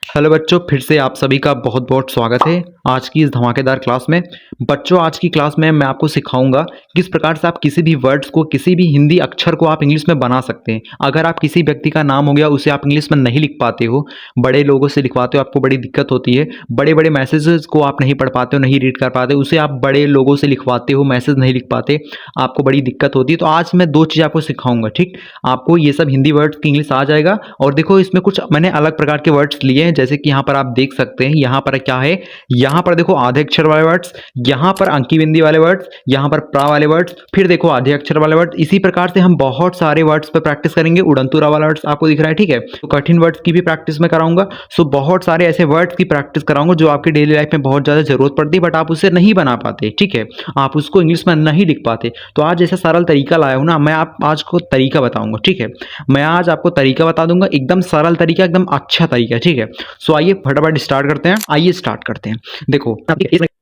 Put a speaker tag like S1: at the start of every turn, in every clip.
S1: Hello बच्चों, फिर से आप सभी का बहुत बहुत स्वागत है आज की इस धमाकेदार क्लास में। बच्चों, आज की क्लास में मैं आपको सिखाऊंगा किस प्रकार से आप किसी भी वर्ड्स को, किसी भी हिंदी अक्षर को आप इंग्लिश में बना सकते हैं। अगर आप किसी व्यक्ति का नाम हो गया उसे आप इंग्लिश में नहीं लिख पाते हो, बड़े लोगों से लिखवाते हो, आपको बड़ी दिक्कत होती है, बड़े बड़े मैसेजेस को आप नहीं पढ़ पाते हो, नहीं रीड कर पाते, उसे आप बड़े लोगों से लिखवाते हो, मैसेज नहीं लिख पाते, आपको बड़ी दिक्कत होती है। तो आज मैं दो चीज़ आपको सिखाऊंगा, ठीक। आपको ये सब हिंदी वर्ड्स की इंग्लिश आ जाएगा। और देखो, इसमें कुछ मैंने अलग प्रकार के वर्ड्स लिए हैं, जैसे कि यहाँ पर आप देख सकते हैं। यहाँ पर क्या है, यहाँ पर देखो आधे अक्षर वाले वर्ड्स, यहाँ पर अंकी बिंदी वाले वर्ड्स, यहाँ पर प्रा वाले वर्ड्स, फिर देखो आधे अक्षर वाले वर्ड्स। इसी प्रकार से हम बहुत सारे वर्ड्स पर प्रैक्टिस करेंगे। उड़नतुरा वाला वर्ड्स आपको दिख रहा है, ठीक है। तो कठिन वर्ड्स की भी प्रैक्टिस में कराऊंगा। सो बहुत सारे ऐसे वर्ड्स की प्रैक्टिस कराऊंगा जो आपकी डेली लाइफ में बहुत ज्यादा जरूरत पड़ती है, बट आप उसे नहीं बना पाते, ठीक है। आप उसको इंग्लिश में नहीं लिख पाते। तो आज ऐसा सरल तरीका लाया हूं ना, मैं आप आज को तरीका बताऊंगा, ठीक है। मैं आज आपको तरीका बता दूंगा, एकदम सरल तरीका, एकदम अच्छा तरीका, ठीक है। सो आइए फटाफट स्टार्ट करते हैं। आइए स्टार्ट करते हैं।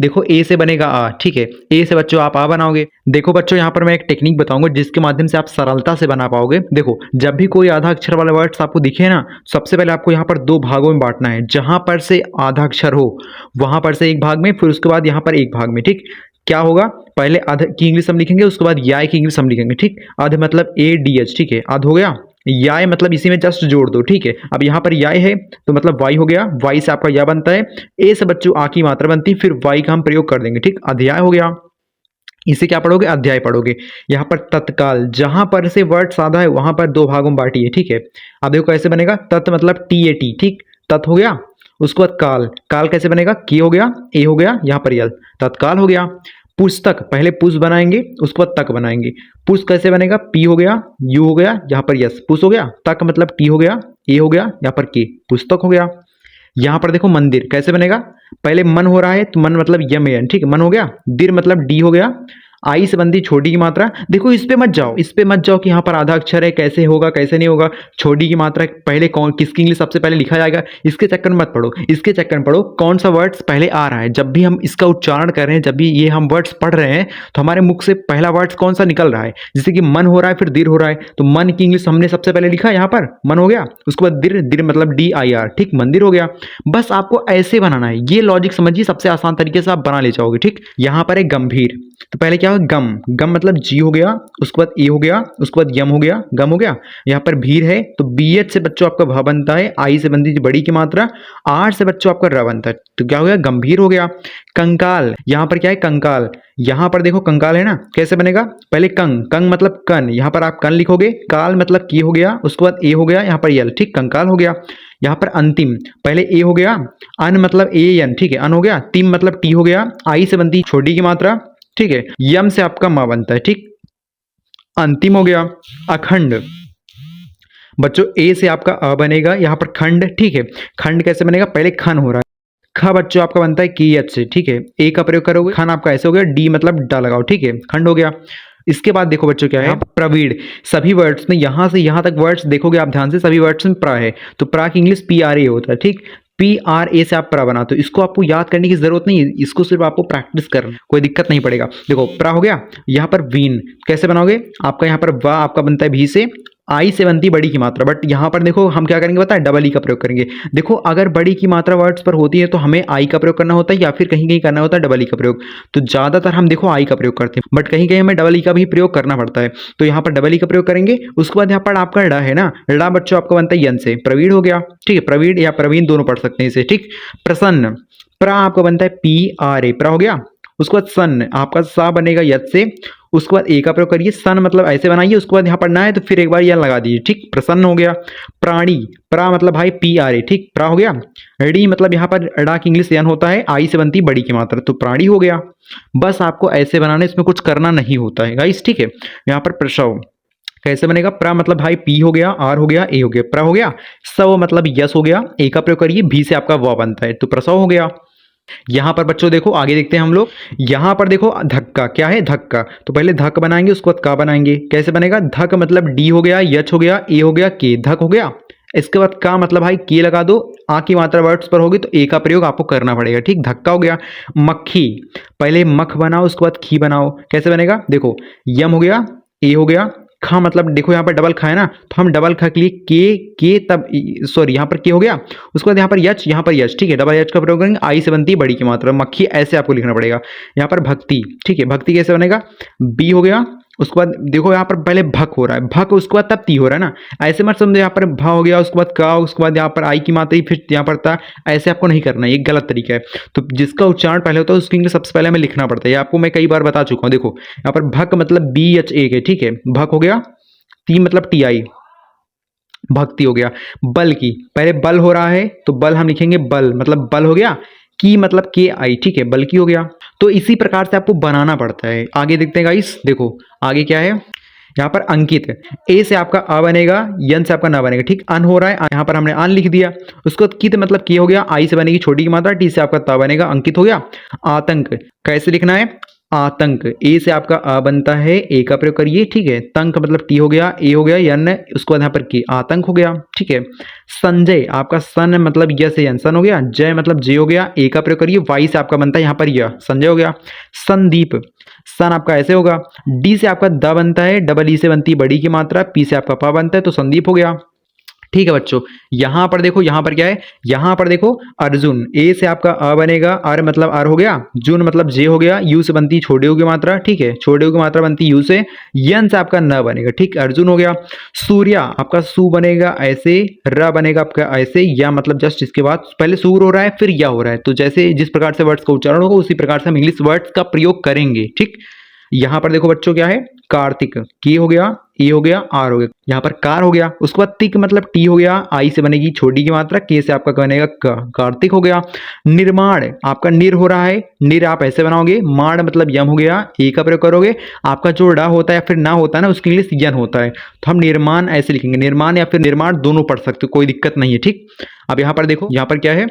S1: देखो ए से बनेगा आ, ठीक है। ए से बच्चों आप आ बनाओगे। देखो बच्चों, यहाँ पर मैं एक टेक्निक बताऊंगा जिसके माध्यम से आप सरलता से बना पाओगे। देखो, जब भी कोई आधा अक्षर वाला वर्ड्स आपको दिखे ना, सबसे पहले आपको यहाँ पर दो भागों में बांटना है। जहां पर से आधा अक्षर हो वहां पर से एक भाग में, फिर उसके बाद यहाँ पर एक भाग में, ठीक। क्या होगा, पहले आध की इंग्लिश हम लिखेंगे, उसके बाद या की इंग्लिश हम लिखेंगे, ठीक। आध मतलब ए डी एच, ठीक है। आध हो गया। याय मतलब इसी में जस्ट जोड़ दो, ठीक है। अब यहाँ पर याय है तो मतलब वाई हो गया, वाई से आपका या बनता है। ए से बच्चों आ की मात्रा बनती है, फिर वाई का हम प्रयोग कर देंगे, ठीक। अध्याय हो गया। इसे क्या पढ़ोगे, अध्याय पढ़ोगे। यहाँ पर तत्काल, जहां पर से वर्ड साधा है वहां पर दो भागों में बांटिए, ठीक है। अब देखो कैसे बनेगा, तत् मतलब टी ए टी, ठीक। तत् हो गया। उसके बाद काल, काल कैसे बनेगा, की हो गया, ए हो गया, यहाँ पर यल, तत्काल हो गया। पुस्तक, पहले पुष बनाएंगे उसके बाद तक बनाएंगे। पुष कैसे बनेगा, पी हो गया, यू हो गया, यहाँ पर यस, पुष हो गया। तक मतलब टी हो गया, ए हो गया, यहाँ पर के, पुस्तक हो गया। यहाँ पर देखो मंदिर कैसे बनेगा, पहले मन हो रहा है तो मन मतलब यम एन, ठीक है, मन हो गया। दिर मतलब डी हो गया। आई से बनती छोटी की मात्रा। देखो इस पे मत जाओ, इस पे मत जाओ कि यहाँ पर आधा अक्षर है, कैसे होगा कैसे नहीं होगा। छोटी की मात्रा पहले कौन, किसकी इंग्लिश सबसे पहले लिखा जाएगा, इसके चक्कर में मत पढ़ो। इसके चक्कर में पढ़ो कौन सा वर्ड्स पहले आ रहा है। जब भी हम इसका उच्चारण कर रहे हैं, जब भी ये हम वर्ड्स पढ़ रहे हैं, तो हमारे मुख से पहला वर्ड्स कौन सा निकल रहा है। जैसे कि मन हो रहा है, फिर दिर हो रहा है, तो मन की इंग्लिश हमने सबसे पहले लिखा, यहाँ पर मन हो गया। उसके बाद दिर, दिर मतलब डी आई आर, ठीक, मंदिर हो गया। बस आपको ऐसे बनाना है, ये लॉजिक समझिए, सबसे आसान तरीके से आप बना ले जाओगे, ठीक। यहाँ पर है गंभीर, तो पहले क्या हो, गम, गम मतलब जी हो गया, उसके बाद ए हो गया, उसके बाद यम हो गया, गम हो गया। यहाँ पर भीर है तो बी एच से बच्चों आपका भ बनता है, आई से बनती है बड़ी की मात्रा, आर से बच्चों आपका र बनता है, तो क्या हो गया, गंभीर हो गया। कंकाल, यहाँ पर क्या है, कंकाल। यहाँ पर देखो कंकाल है ना, कैसे बनेगा, पहले कंग, कंग मतलब कन, यहाँ पर आप कन लिखोगे। काल मतलब की हो गया, उसके बाद ए हो गया, यहाँ पर यल, ठीक, कंकाल हो गया। यहाँ पर अंतिम, पहले ए हो गया, अन मतलब ए एन, ठीक है, अन हो गया। तिम मतलब टी हो गया, आई से बनती छोटी की मात्रा, ठीक है। यम से आपका मा बनता है, ठीक। अंतिम हो गया। अखंड, बच्चों ए से आपका अ बनेगा, यहाँ पर खंड, ठीक है। खंड कैसे बनेगा, पहले खन हो रहा है, ख बच्चों आपका बनता है की एच से, ठीक है। ए का प्रयोग करोगे, खन आपका ऐसे हो गया, डी मतलब डा लगाओ, ठीक है, खंड हो गया। इसके बाद देखो बच्चों क्या है, प्रवीण। सभी वर्ड्स में यहां से यहां तक वर्ड्स देखोगे आप ध्यान से, सभी वर्ड्स में प्रा है, तो प्रा की इंग्लिश पी आर ए होता है, ठीक। पी आर ए से आप प्रा बनाते हो, इसको आपको याद करने की जरूरत नहीं है, इसको सिर्फ आपको प्रैक्टिस करना, कोई दिक्कत नहीं पड़ेगा। देखो प्रा हो गया। यहाँ पर वीन कैसे बनाओगे, आपका यहाँ पर वा आपका बनता है भी से, आई से बनती बड़ी की मात्रा, बट यहाँ पर देखो हम क्या करेंगे, पता है, डबल ई का प्रयोग करेंगे। देखो अगर बड़ी की मात्रा वर्ड्स पर होती है तो हमें आई का प्रयोग करना होता है, या फिर कहीं कहीं करना होता है डबल ई का प्रयोग। तो ज्यादातर हम देखो आई का प्रयोग करते हैं, बट कहीं कहीं हमें डबल ई का भी प्रयोग करना पड़ता है। तो यहाँ पर डबल ई का प्रयोग करेंगे। उसके बाद यहाँ पर आपका ड है ना, ड बच्चों आपका बनता है यन से, प्रवीण हो गया, ठीक है। प्रवीण या प्रवीण दोनों पढ़ सकते हैं इसे, ठीक। प्रसन्न, प्रा आपका बनता है पी आर ए, प्रा हो गया। उसके बाद सन आपका सा बनेगा यद से, उसके बाद ए का प्रयोग करिए, सन मतलब ऐसे बनाइए, उसके बाद यहाँ पढ़ना है तो फिर एक बार यह लगा दीजिए, ठीक। प्रसन्न हो गया। प्राणी, प्रा मतलब भाई पी आर ए, ठीक, प्रा हो गया। डी मतलब यहाँ पर डा की इंग्लिश यन होता है, आई से बनती बड़ी की मात्रा, तो प्राणी हो गया। बस आपको ऐसे बनाना, इसमें कुछ करना नहीं होता है गाइस, ठीक है। यहाँ पर प्रसव कैसे बनेगा, प्रा मतलब भाई पी हो गया, आर हो गया, ए हो गया, प्रा हो गया। सव मतलब यस हो गया, ए का प्रयोग करिए, भी से आपका व बनता है, तो प्रसव हो गया। यहां पर बच्चों देखो आगे देखते हैं हम लोग। यहां पर देखो धक्का, क्या है, धक्का, तो पहले धक बनाएंगे, उसके बाद का बनाएंगे। कैसे बनेगा, धक मतलब डी हो गया, यच हो गया, ए हो गया, के, धक हो गया। इसके बाद का मतलब भाई के लगा दो, आ की मात्रा वर्ड्स पर होगी तो ए का प्रयोग आपको करना पड़ेगा, ठीक, धक्का हो गया। मक्खी, पहले मख बनाओ उसके बाद खी बनाओ, कैसे बनेगा, देखो यम हो गया, ए हो गया, खा मतलब देखो यहाँ पर डबल खा है ना, तो हम डबल खा के लिए के तब सॉरी यहाँ पर के हो गया, उसके बाद यहाँ पर यच, यहाँ पर यच, ठीक है, डबल यच का प्रयोग करेंगे, आई से बनती है बड़ी की मात्रा, मक्खी ऐसे आपको लिखना पड़ेगा। यहाँ पर भक्ति, ठीक है, भक्ति कैसे बनेगा, बी हो गया, उसके बाद देखो यहाँ पर पहले भक हो रहा है, भक उसके बाद तब ती हो रहा है ना, ऐसे मत समझो यहाँ पर भा हो गया उसके बाद का, उसके बाद यहाँ पर आई की मात्रा फिर यहाँ पर था, ऐसे आपको नहीं करना है, ये गलत तरीका है। तो जिसका उच्चारण पहले होता है उसके लिए सबसे पहले हमें लिखना पड़ता है, ये आपको मैं कई बार बता चुका हूँ। देखो यहाँ पर भक मतलब बी एच ए है, ठीक है, भक हो गया, ती मतलब टी आई, भक्ति हो गया। बल की पहले बल हो रहा है तो बल हम लिखेंगे बल मतलब बल हो गया, की मतलब के आई, ठीक है, बल की हो गया। तो इसी प्रकार से आपको बनाना पड़ता है। आगे देखते हैं गाइस, देखो आगे क्या है, यहाँ पर अंकित, ए से आपका अ बनेगा, यन से आपका न बनेगा, ठीक, अन हो रहा है, यहाँ पर हमने अन लिख दिया, उसको कित मतलब की हो गया, आई से बनेगी छोटी की मात्रा, टी से आपका त बनेगा, अंकित हो गया। आतंक कैसे लिखना है, आतंक, ए से आपका अ बनता है, ए का प्रयोग करिए, ठीक है, तंक मतलब टी हो गया, ए हो गया, यन, उसके बाद यहाँ पर की, आतंक हो गया, ठीक है। संजय आपका सन मतलब य से यन, सन हो गया, जय मतलब जे हो गया, ए का प्रयोग करिए, वाई से आपका बनता है यहाँ पर य, संजय हो गया। संदीप, सन आपका ऐसे होगा, डी से आपका द बनता है, डबल ई से बनती है बड़ी की मात्रा, पी से आपका प बनता है, तो संदीप हो गया। ठीक है बच्चों, यहाँ पर देखो, यहाँ पर क्या है, यहाँ पर देखो अर्जुन, ए से आपका अ बनेगा, अर मतलब अर हो गया, जुन मतलब जे हो गया, यू से बनती छोटे यू की मात्रा, ठीक है, छोटे यू की मात्रा बनती यू से, यन से आपका न बनेगा, ठीक, अर्जुन हो गया। सूर्या आपका सु बनेगा ऐसे, र बनेगा आपका ऐसे, या मतलब जस्ट इसके बाद पहले सूर हो रहा है फिर या हो रहा है, तो जैसे जिस प्रकार से वर्ड्स का उच्चारण होगा उसी प्रकार से हम इंग्लिश वर्ड्स का प्रयोग करेंगे, ठीक। यहाँ पर देखो बच्चों क्या है, कार्तिक, की हो गया, ए हो गया, आर हो गया, यहाँ पर कार हो गया, उसके बाद तिक मतलब टी हो गया, आई से बनेगी छोटी की मात्रा, के से आपका बनेगा क, कार्तिक हो गया। निर्माण आपका निर हो रहा है, निर आप ऐसे बनाओगे, माण मतलब यम हो गया, ए का प्रयोग करोगे, आपका जो ड होता है या फिर ना होता है ना उसके इंग्लिश यन होता है, तो हम निर्माण ऐसे लिखेंगे, निर्माण या फिर निर्माण दोनों पढ़ सकते हो, कोई दिक्कत नहीं है, ठीक। अब यहाँ पर देखो, यहाँ पर क्या है,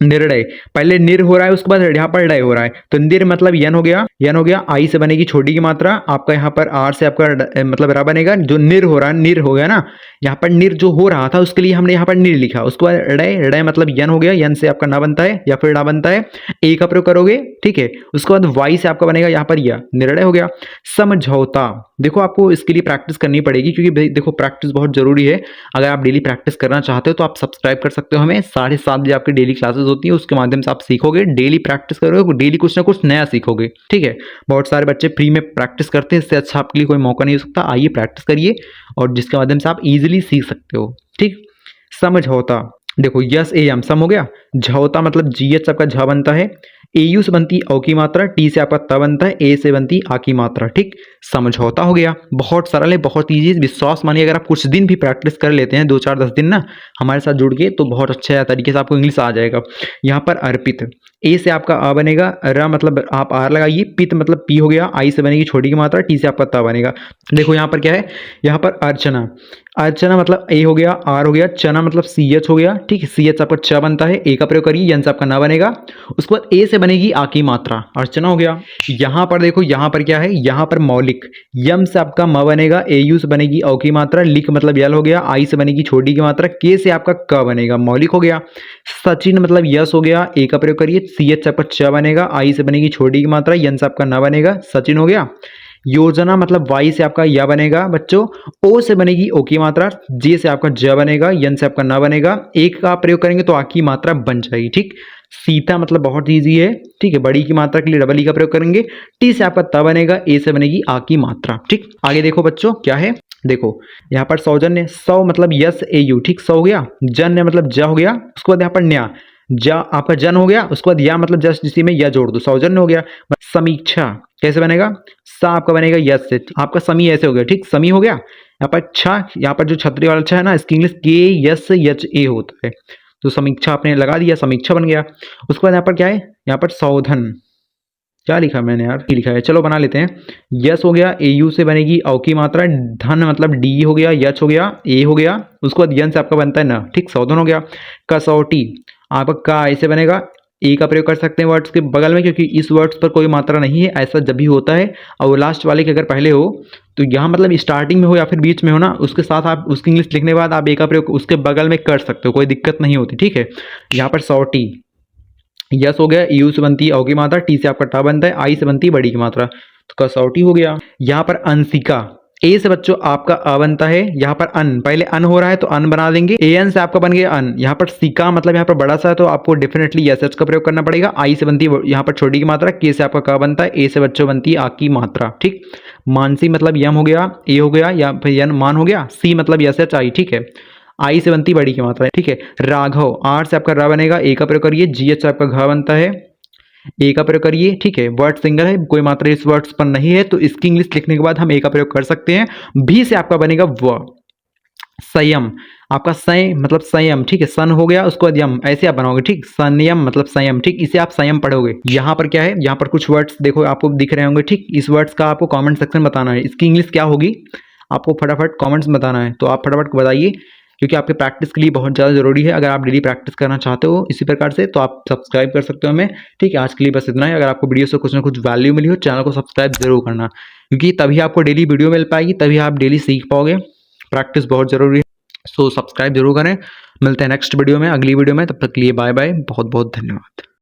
S1: निर्णय, पहले निर हो रहा है उसके बाद यहाँ पर डय हो रहा है, तो निर मतलब यन हो गया, यन हो गया, आई से बनेगी छोटी की मात्रा, आपका यहाँ पर आर से आपका मतलब रा बनेगा, जो निर हो रहा है, निर हो गया ना, यहाँ पर निर जो हो रहा था उसके लिए हमने यहाँ पर निर लिखा, उसके बाद डय, डय मतलब यन हो गया, यन से आपका ना बनता है या फिर डा बनता है, ए का प्रयोग करोगे, ठीक है, उसके बाद वाई से आपका बनेगा यहाँ पर या, निर्णय हो गया। समझौता, देखो आपको इसके लिए प्रैक्टिस करनी पड़ेगी, क्योंकि देखो प्रैक्टिस बहुत जरूरी है। अगर आप डेली प्रैक्टिस करना चाहते हो तो आप सब्सक्राइब कर सकते हो हमें, 7:30 बजे आपकी डेली क्लासेस होती है, उसके माध्यम से आप सीखोगे, डेली प्रैक्टिस करोगे, डेली कुछ ना कुछ नया सीखोगे, ठीक है। बहुत सारे बच्चे फ्री में प्रैक्टिस करते हैं, इससे अच्छा आपके लिए कोई मौका नहीं हो सकता। आइए प्रैक्टिस करिए, और जिसके माध्यम से आप इजीली सीख सकते हो, ठीक। समझौता, देखो यस ए एम सम हो गया, झौता मतलब जी एच आपका झ बनता है, ए यू से बनती औ की मात्रा, टी से आपका त बनता है, ए से बनती आ की मात्रा, ठीक। समझौता हो गया, बहुत सरल है, बहुत ईजी, विश्वास मानिए अगर आप कुछ दिन भी प्रैक्टिस कर लेते हैं, 2-4-10 दिन ना हमारे साथ जुड़ के, तो बहुत अच्छे तरीके से आपको इंग्लिश आ जाएगा। यहाँ पर अर्पित, ए से आपका आ बनेगा, र मतलब आप आर लगाइए, पित मतलब पी हो गया, आई से बनेगी छोटी की मात्रा, टी से आपका त बनेगा। देखो यहाँ पर क्या है, यहाँ पर अर्चना, अर्चना मतलब ए हो गया, आर हो गया, चना मतलब सी एच हो गया, ठीक है, सी एच आपका च बनता है, ए का प्रयोग करिए, यन से आपका ना बनेगा, उसके बाद ए से बनेगी आ की मात्रा, अर्चना हो गया। यहाँ पर देखो, यहाँ पर क्या है, यहाँ पर मौलिक, यम से आपका म बनेगा, ए यू से बनेगी औ की मात्रा, लिक मतलब यल हो गया, आई से बनेगी छोटी की मात्रा, के से आपका क बनेगा, मौलिक हो गया। सचिन मतलब यस हो गया, ए का प्रयोग करिए, सी एच आपका च बनेगा, आई से बनेगी छोटी की मात्रा, यन से आपका न बनेगा, सचिन हो गया। योजना मतलब वाई से आपका या बनेगा बच्चों, ओ से बनेगी ओ की मात्रा, जे से आपका ज बनेगा, यन से आपका न बनेगा, एक का प्रयोग करेंगे तो आ की मात्रा बन जाएगी, ठीक। सीता मतलब बहुत ईजी है, ठीक है, बड़ी की मात्रा के लिए डबल ई का प्रयोग करेंगे, टी से आपका त बनेगा, ए से बनेगी आ की मात्रा, ठीक। आगे देखो बच्चों क्या है, देखो यहाँ पर सौजन्य, सौ मतलब यस ए यू, ठीक, सौ हो गया, जन्य मतलब ज हो गया, उसके बाद यहाँ पर न्या, जा आपका जन हो गया, उसके बाद या मतलब जस्ट इसी में या जोड़ दो, सौजन्य हो गया। समीक्षा कैसे बनेगा, सा आपका बनेगा यस से, आपका समी ऐसे हो गया, ठीक, समी हो गया। यहाँ पर छा, यहाँ पर जो छतरी वाला छा है ना, इसकी इंग्लिश के यस एच ए होता है, तो समीक्षा आपने लगा दिया, समीक्षा बन गया। उसके बाद यहाँ पर क्या है, यहाँ पर सौधन, क्या लिखा मैंने यार, लिखा है, चलो बना लेते हैं। यस हो गया, ए यू से बनेगी औ की मात्रा, धन मतलब डी हो गया, यच हो गया, ए हो गया, उसके बाद यन से आपका बनता है न, ठीक, सौधन हो गया। कसौटी आपका का ऐसे बनेगा, ए का प्रयोग कर सकते हैं वर्ड्स के बगल में, क्योंकि इस वर्ड्स पर कोई मात्रा नहीं है, ऐसा जब भी होता है, और लास्ट वाले के अगर पहले हो तो यहाँ मतलब स्टार्टिंग में हो या फिर बीच में हो ना, उसके साथ आप उसकी इंग्लिश लिखने के बाद आप ए का प्रयोग उसके बगल में कर सकते हो, कोई दिक्कत नहीं होती, ठीक है। यहाँ पर सौटी, यस हो गया, यू से बनती है औ की मात्रा, टी से आपका टा बनता है, आई से बनती है बड़ी की मात्रा, तो कसौटी हो गया। यहाँ पर अंशिका, ए से बच्चों आपका अ बनता है, यहाँ पर अन, पहले अन हो रहा है तो अन बना देंगे। ए एन से आपका बन गया अन, यहाँ पर सी का मतलब यहाँ पर बड़ा सा है तो आपको डेफिनेटली एस एच का प्रयोग करना पड़ेगा। आई से बनती है यहाँ पर छोटी की मात्रा, के से आपका का बनता है, ए से बच्चों बनती है आ की मात्रा। ठीक, मानसी मतलब यम हो गया, ए हो गया, या फिर यन मान हो गया, सी मतलब एस एच आई। ठीक है, आई से बनती बड़ी की मात्रा है। ठीक है, राघव, आर से आपका र बनेगा, ए का प्रयोग करिए, जी एच से आपका घ बनता है, ए का प्रयोग करिए। ठीक है, वर्ड सिंगल है, कोई मात्रा इस वर्ड्स पर नहीं है तो इसकी इंग्लिश लिखने के बाद हम ए का प्रयोग कर सकते हैं। भी से आपका बनेगा व, संयम, आपका सय मतलब संयम। ठीक है, सन हो गया, उसको बाद यम, ऐसे आप बनाओगे। ठीक, संयम मतलब संयम। ठीक, इसे आप संयम पढ़ोगे। यहाँ पर क्या है, यहाँ पर कुछ वर्ड्स देखो आपको दिख रहे होंगे। ठीक, इस वर्ड्स का आपको कमेंट सेक्शन बताना है, इसकी इंग्लिश क्या होगी आपको फटाफट कमेंट्स में बताना है। तो आप फटाफट बताइए, क्योंकि आपके प्रैक्टिस के लिए बहुत ज़्यादा ज़रूरी है। अगर आप डेली प्रैक्टिस करना चाहते हो इसी प्रकार से तो आप सब्सक्राइब कर सकते हो हमें। ठीक है, आज के लिए बस इतना ही। अगर आपको वीडियो से कुछ ना कुछ वैल्यू मिली हो, चैनल को सब्सक्राइब जरूर करना, क्योंकि तभी आपको डेली वीडियो मिल पाएगी, तभी आप डेली सीख पाओगे। प्रैक्टिस बहुत ज़रूरी है, सो सब्सक्राइब जरूर करें। मिलते हैं नेक्स्ट वीडियो में, अगली वीडियो में। तब तक के लिए बाय बाय, बहुत बहुत धन्यवाद।